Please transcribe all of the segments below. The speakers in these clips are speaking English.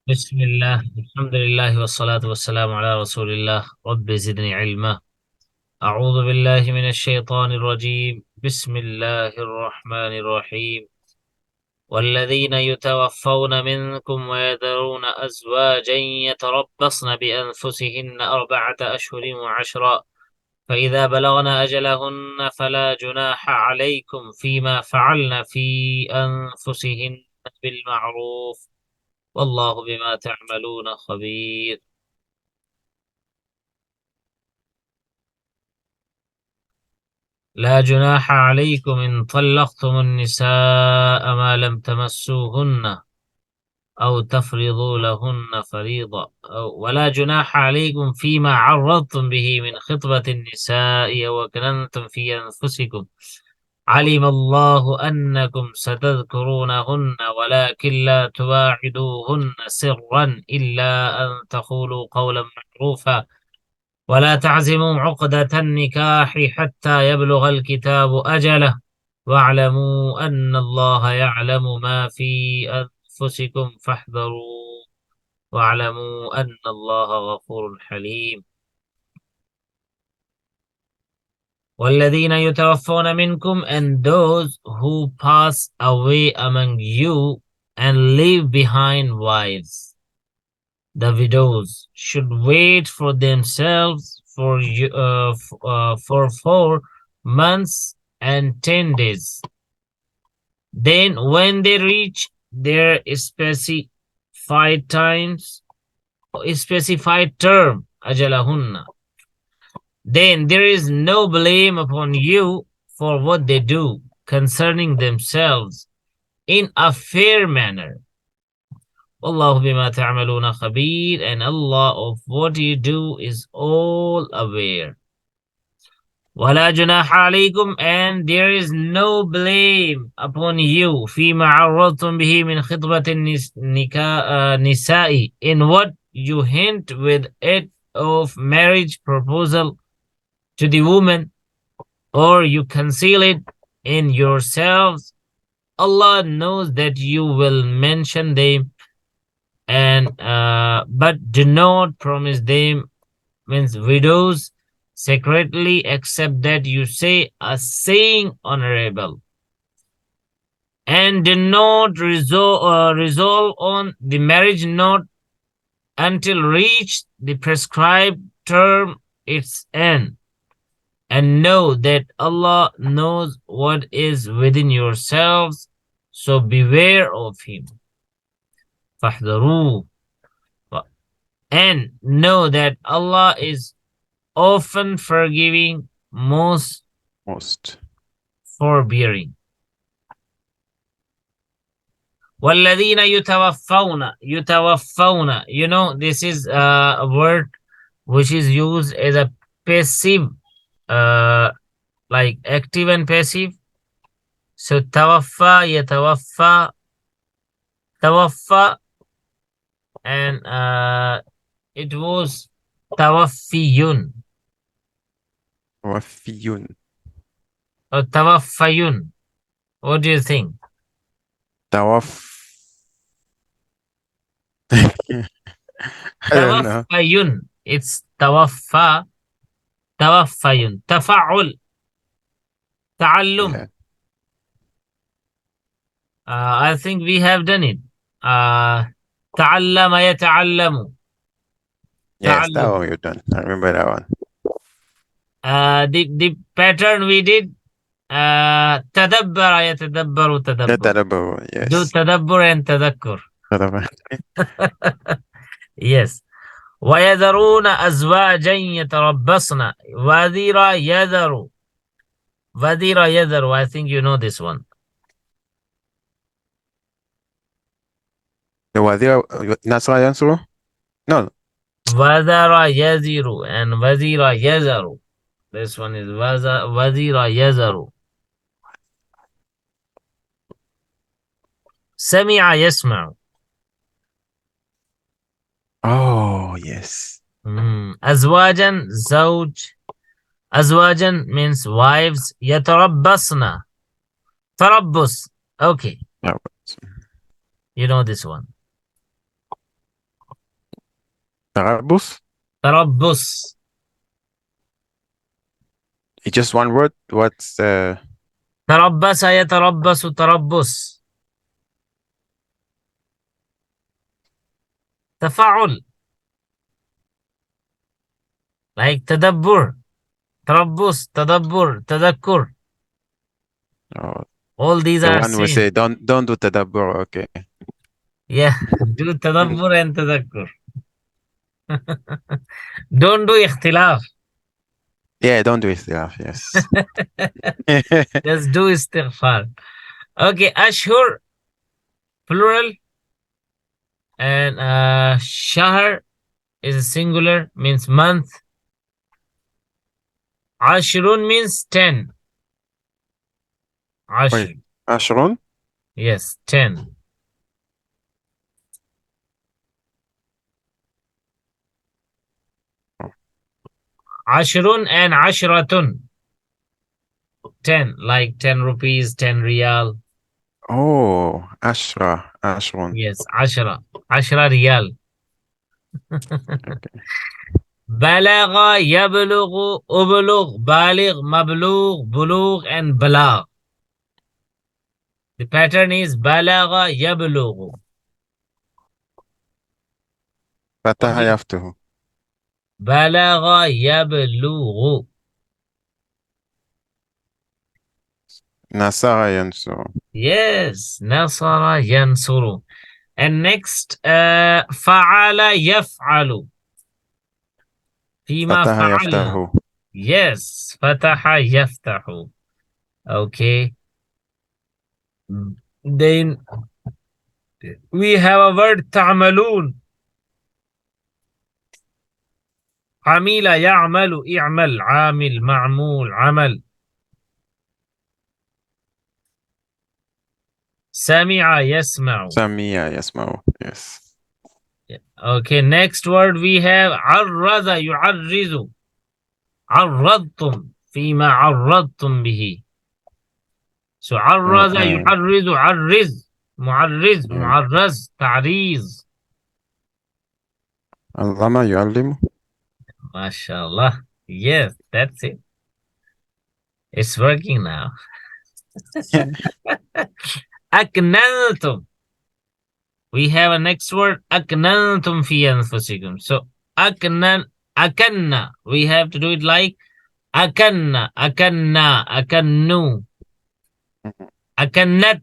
بسم الله الحمد لله والصلاة والسلام على رسول الله رب زدني علما أعوذ بالله من الشيطان الرجيم بسم الله الرحمن الرحيم والذين يتوفون منكم ويذرون أزواجا يتربصن بأنفسهن 4 أشهر و10 فإذا بلغن أجلهن فلا جناح عليكم فيما فعلن في أنفسهن بالمعروف والله بما تعملون خبير. لا جناح عليكم إن طلقتم النساء ما لم تمسوهن أو تفرضوا لهن فريضة ولا جناح عليكم فيما عرضتم به من خطبة النساء وكننتم في أنفسكم علم الله أنكم ستذكرونهن ولكن لا تواعدوهن سرا إلا أن تقولوا قولا معروفا ولا تعزموا عقدة النكاح حتى يبلغ الكتاب أجله واعلموا أن الله يعلم ما في أنفسكم فاحذروا واعلموا أن الله غفور حليم. والذين يتوفون منكم, and those who pass away among you and leave behind wives, the widows, should wait for themselves for 4 months and 10 days. Then when they reach their specified term, ajalahunna, then there is no blame upon you for what they do concerning themselves in a fair manner. Allah bima ta'maluna khabir, and Allah of what you do is all aware. Wala junaha alaykum, and there is no blame upon you fima arradtum bihi min khitbatin nisa'i, in what you hint with it of marriage proposal to the woman, or you conceal it in yourselves. Allah knows that you will mention them, and but do not promise them, means widows, secretly, except that you say a saying honorable, and do not resolve on the marriage not until reach the prescribed term its end, and know that Allah knows what is within yourselves, so beware of Him. فَاحْذَرُوا, and know that Allah is often forgiving, most forbearing. وَالَّذِينَ يُتَوَفَّوْنَ, you know, this is a word which is used as a passive, like active and passive. So tawaffa, yatawaffa, tawaffa, and it was tawaffiyun or tawaffayun. What do you think? I don't know. Tawaffayun. It's tawaffa, tawaffayun. Tafa'ul, ta'allum. Yeah. I think we have done it. Ta'allama yata'allamu. Yes, that one you've done. I remember that one. The pattern we did, tadabbara yatadabbaru tadabbur. Tadabbur, yes. Do tadabbur and tadakkur. Yes. وَيَذَرُونَ أَزْوَاجًا يَتَرَبَّصْنَ وَذِرَ يَذَرُ. وَذِرَ يَذَرُ, I think you know this one. The Wazira Nasra Yansuru? No. وَذَرَ يَذِرُ and وَذِرَ يَذَرُ. This one is وَذِرَ يَذَرُ. سَمِعَ يَسْمَعُ. Oh, yes. أزواجا, زوج. أزواجا means wives. يتربصن. تربص. Okay. You know this one. تربص. تربص. It's just one word. What's تربص يتربص تربص. تفاعل. Like تدبر. تربص, تدبر, تذكر. oh, All these the are one we same. say don't do tadabbur. Okay. Yeah, do تدبر and تذكر. Don't do اختلاف. Yeah, don't do istiaf. Yes. Just do istighfar. Okay, ashhur, plural. And shahr is singular, means month. Ashrun means 10. Ashr. Wait, Ashrun? Yes, 10. Ashrun and ashratun. 10, like 10 rupees, 10 riyal. Oh, Ashrun. Yes, ashra. Ashra riyal. Okay. Balagha, yablughu, ublugh, baligh, mablugh, bulugh, and balagh. The pattern is balagha, yablughu. Fataha yaftuhu. Balagha, yablughu. Nasara yansuru. Yes, nasara yansuru. And next, fa'ala yaf'alu. Fima Fataha fa'alna. yaftahu. Yes, fataha yaftahu. Okay. Then we have a word ta'malun. Amila ya'malu, i'mal, amil, ma'mul, amal. Sami'a yasma'u. Samiya yasma'u. Yes. Okay, next word we have arraza yu'arrizu. Arradtum fima arradtum bihi. So arraza yu'arrizu, arriz, mu'arriz, mu'arraz, ta'riz. Allama yu'allimu. MashaAllah. Yes, that's it. It's working now. Aknantum. We have a next word, aknantum fi anfusikum. So akanna. We have to do it like akanna, akanna, akannu. Akannat,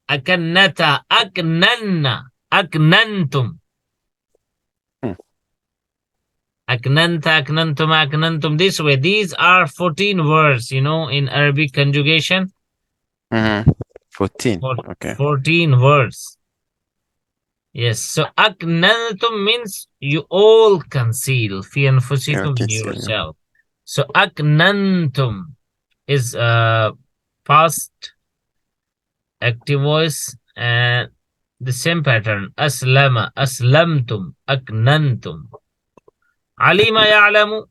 akannata, aknanna, aknantum. Aknanta, aknantum, aknantum. This way. These are 14 words, in Arabic conjugation. 14. Okay. 14 words. Yes. So aknantum means you all conceal. Fi anfusikum, in yourself. So aknantum is past active voice and the same pattern. Aslama, aslamtum, aknantum. Alima ya'lamu.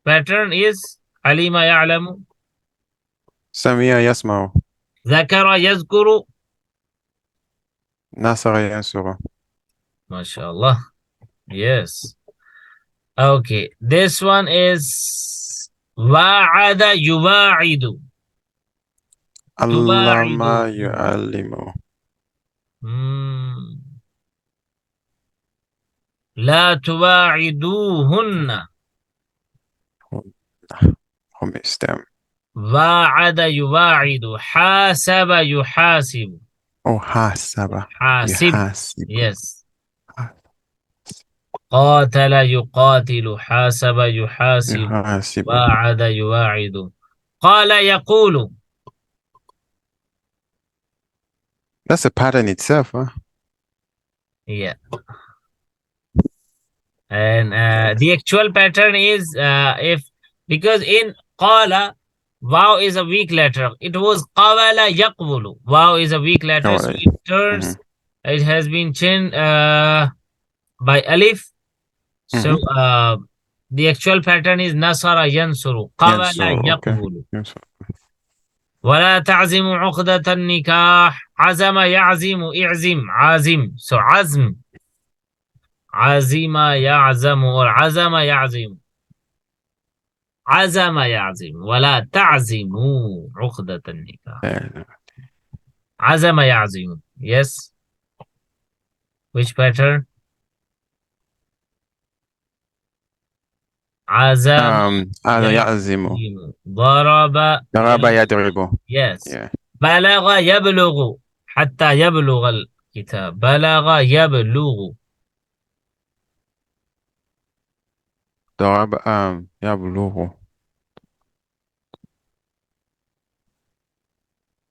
Pattern is alima ya'lamu. Samiya yasma'u. Zakara yazkuru. Nasara yansuru. MashaAllah. Yes. Okay. This one is wa'ada yuwa'idu. Allama yu'allimu. La tuwa'iduhunna. Hum istam. Wa'ada yuwa'idu. Hasaba yuhasibu. Oh, hasaba. Hasib. Yuhasibu. Yes. قاتل يقاتل حاسب يحاسب وعد يواعد قال يقول. That's a pattern itself, huh? Yeah. And the actual pattern is because in qala, wow is a weak letter. It was qawala yaqbulu. Wow is a weak letter, so it turns, it has been changed by alif. So the actual pattern is nasara yansuru. Qawala yaqbulu. ولا تعزموا عقدة النكاح. عزم يعزم. اعزم. عازم. So عزم. Azima ya'zamu or azama ya'zimu. Azama ya'zimu. Wala ta'zimu uqdatan nikah. Azama ya'zimu. Yes. Which pattern? Azama يعزم. ضرب ضرب يضرب. Yes. Yeah. بلغ يبلغ حتى يبلغ الكتاب. بلغ يبلغ. ضرب يبلغ.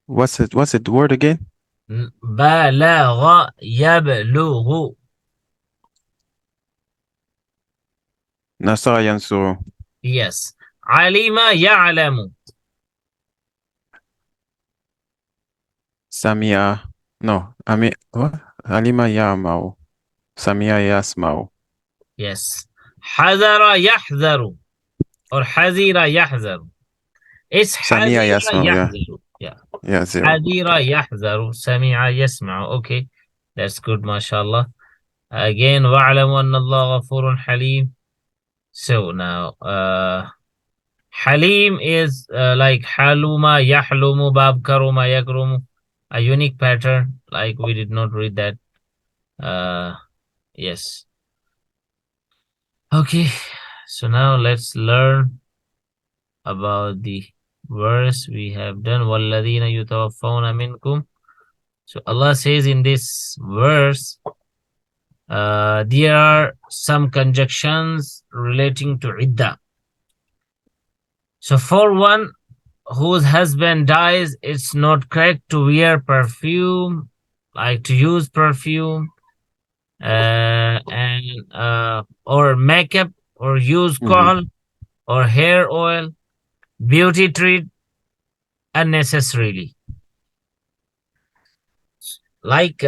What's the word again? بلغ يبلغ. نصر ينصر. Yes. علم يعلم. سمع. No. What? علم يعمل. سمع يسمع. Yes. حذر يحذر or حذر يحذر. It's سمع حذر يسمع. يحذر. Yeah. Yeah, zero. حذر يحذر. سمع يسمع. Okay. That's good, mashallah. Again, وَاعْلَمُوا أَنَّ اللَّهَ غَفُورٌ حَلِيمٌ. So now, Halim is like Haluma, Yahlumu, Babkaruma, Yakrumu, a unique pattern. Like we did not read that. Yes. Okay. So now let's learn about the verse we have done. وَالَّذِينَ يُتَوَفَّوْنَ مِنْكُمْ. So Allah says in this verse, there are some conjunctions relating to iddah. So for one whose husband dies, it's not correct to wear perfume, like to use perfume, or makeup, or use kohl, or hair oil, beauty treat unnecessarily. Like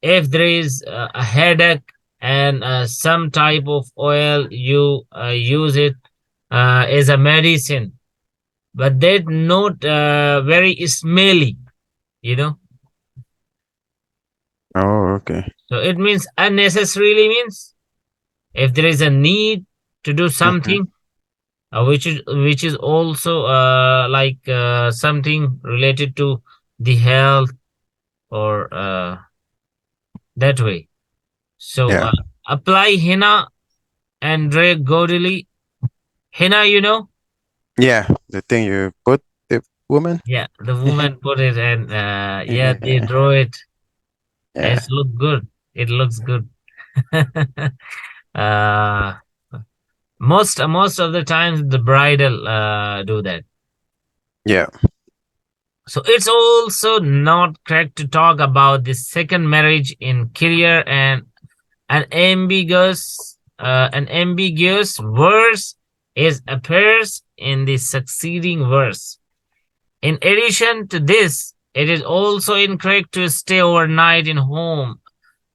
if there is a headache and some type of oil, you use it as a medicine, but they're not very smelly, you know. Oh, okay. So it means unnecessarily means if there is a need to do something, which is also like something related to the health or that way. So apply henna and drag gaudily. Henna, you know? Yeah, the thing you put the woman. Yeah, the woman put it and they draw it. Yeah. It looks good. It looks good. Most of the times the bridal do that. Yeah. So it's also not correct to talk about the second marriage in career, and an ambiguous verse appears in the succeeding verse. In addition to this, it is also incorrect to stay overnight in home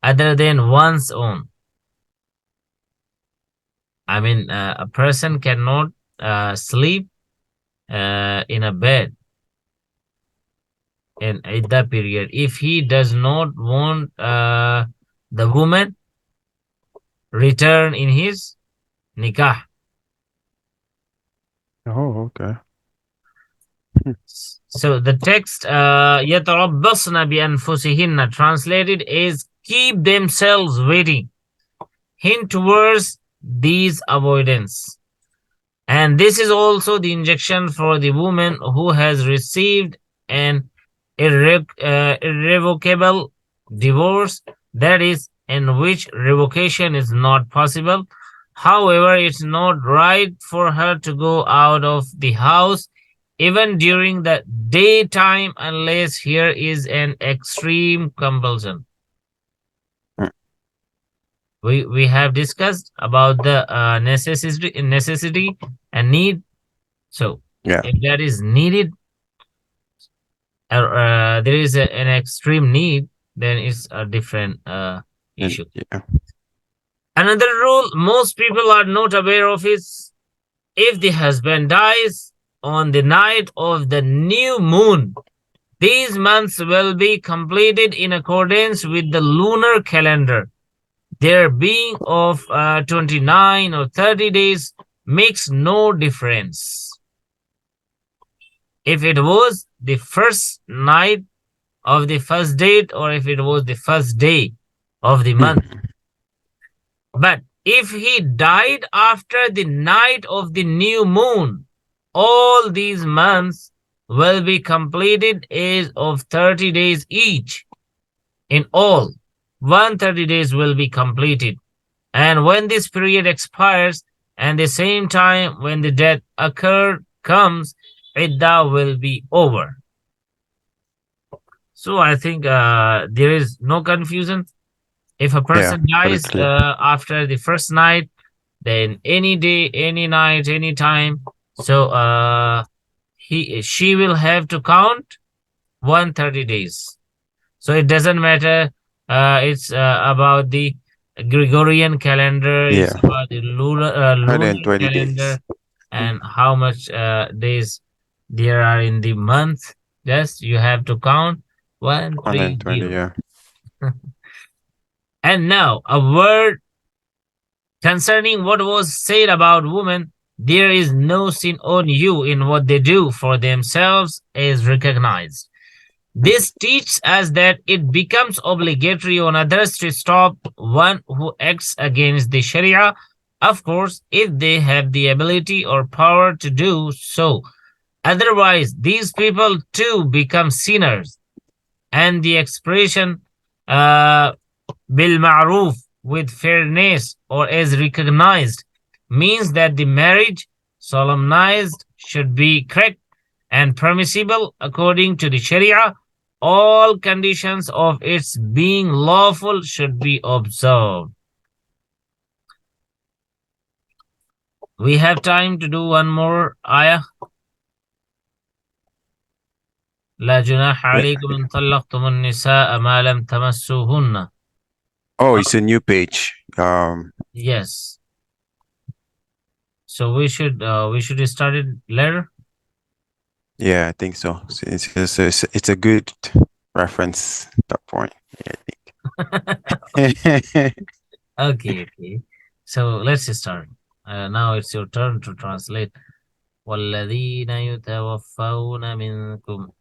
other than one's own. I mean, a person cannot sleep in a bed in that period if he does not want the woman return in his nikah. Oh, okay. So the text يَتَرَبَّصْنَ بِأَنفُسِهِنَّ translated is keep themselves waiting. Hint towards these avoidance. And this is also the injunction for the woman who has received an irrevocable divorce, that is, in which revocation is not possible. However, it's not right for her to go out of the house even during the daytime unless here is an extreme compulsion. We have discussed about the necessity and need. So if that is needed, there is an extreme need, then it's a different issue. Another rule most people are not aware of is if the husband dies on the night of the new moon, these months will be completed in accordance with the lunar calendar. their being of 29 or 30 days makes no difference. If it was the first night of the first date or if it was the first day of the month. But if he died after the night of the new moon, all these months will be completed as of 30 days each. In all, 130 days will be completed. And when this period expires, and the same time when the death occurred comes, iddah will be over. So I think there is no confusion. If a person dies after the first night, then any day, any night, any time, so she will have to count 130 days. So it doesn't matter. It's about the Gregorian calendar. It's about the lunar calendar days. And how much days there are in the month. Yes, you have to count 130. Yeah. And now a word concerning what was said about women. There is no sin on you in what they do for themselves is recognized. This teaches us that it becomes obligatory on others to stop one who acts against the Sharia, of course, if they have the ability or power to do so. Otherwise, these people too become sinners. And the expression bil ma'ruf, with fairness or as recognized, means that the marriage solemnized should be correct and permissible according to the Sharia. All conditions of its being lawful should be observed. We have time to do one more ayah. لا جناح عليكم إن طلقتم النساء ما لم تمسوهن. Oh, it's a new page. Yes. So we should start it later. Yeah, I think so. It's a good reference point. Yeah, I think. Okay. So let's start. Now it's your turn to translate. وَالَّذِينَ يُتَوَفَّوْنَ مِنْكُمْ.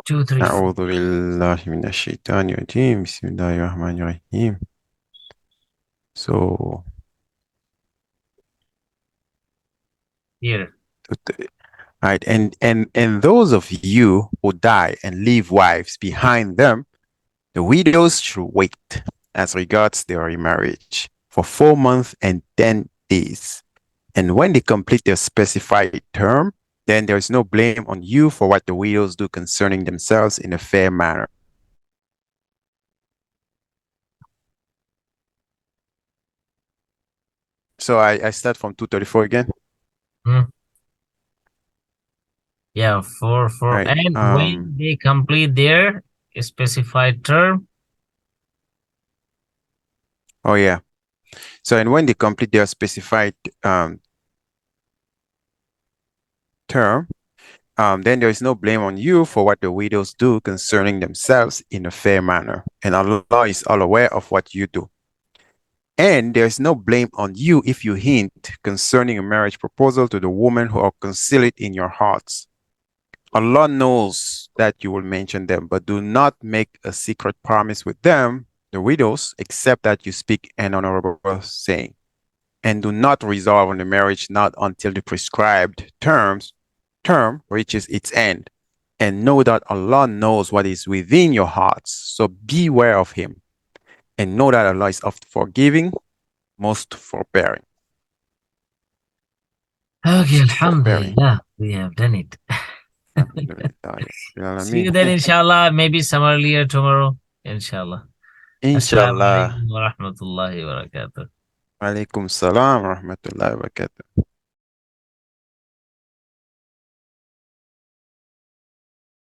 2, 3, 4. أعوذ بالله من الشيطان الرجيم بسم الله الرحمن الرحيم. So here. Right, and those of you who die and leave wives behind them, the widows should wait as regards their remarriage for 4 months and 10 days. And when they complete their specified term, then there is no blame on you for what the widows do concerning themselves in a fair manner. So I start from 234 again. Yeah, 4. Right. And when they complete their specified term. Oh yeah. So and when they complete their specified term, then there is no blame on you for what the widows do concerning themselves in a fair manner. And Allah is all aware of what you do. And there is no blame on you if you hint concerning a marriage proposal to the woman who are concealed in your hearts. Allah knows that you will mention them, but do not make a secret promise with them, the widows, except that you speak an honorable saying. And do not resolve on the marriage not until the prescribed term reaches its end. And know that Allah knows what is within your hearts, so beware of Him. And know that Allah is oft forgiving, most forbearing. Okay, alhamdulillah, we have done it. See you then, inshallah. Maybe some earlier tomorrow, inshallah. Inshallah. Assalamu alaikum wa rahmatullahi wa barakatuh. Alaikum salam wa rahmatullahi wa barakatuh.